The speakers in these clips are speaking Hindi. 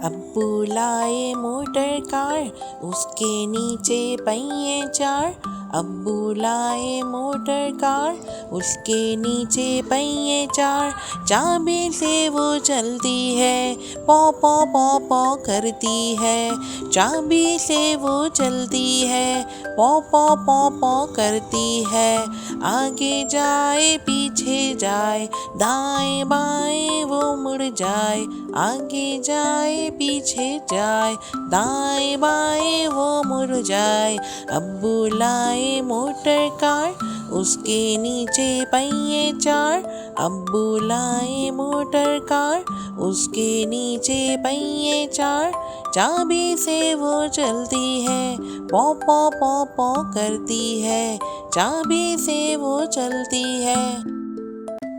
अब्बू लाए मोटर कार, उसके नीचे पहिए चार। अब्बू लाए मोटर कार, उसके नीचे पहिए चार। चाबी से वो चलती है, पौ पौ पौ पौ करती है। चाबी से वो चलती है, पौ पौ पौ पौ करती है। आगे जाए पीछे जाए, दाएं बाएं वो मुड़ जाए। आगे जाए पीछे जाए, दाएं बाएं वो मुड़ जाए। अब्बू लाए मोटर कार, उसके नीचे पहिए चार। अब्बू लाए मोटर कार, उसके नीचे पहिए चार। चाबी से वो चलती है, पौ पौ पौ पौ करती है। चाबी से वो चलती है।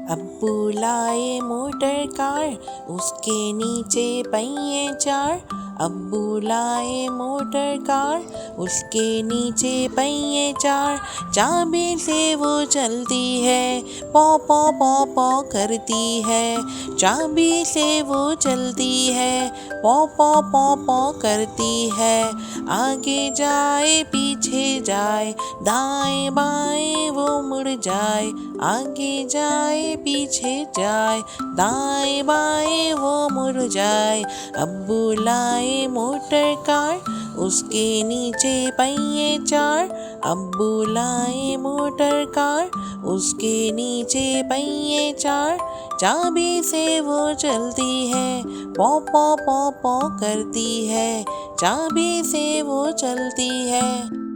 अब्बू लाए मोटर कार, उसके नीचे पहिए चार। अब्बू लाए मोटर कार, उसके नीचे पहिए चार। चाबी से वो चलती है, पौ पौ पौ पौ करती है। चाबी से वो चलती है, पौ पौ पौ पौ करती है। आगे जाए पीछे जाए, दाएं बाएं वो मुड़ जाए। आगे जाए पीछे जाए, दाएं बाएं वो मुड़ जाए। अब्बू लाए मोटर कार, उसके नीचे पहिए चार। अब्बू लाए मोटर कार, उसके नीचे पहिए चार। चाबी से वो चलती है, पौ पौ पौ पौ करती है। चाबी से वो चलती है।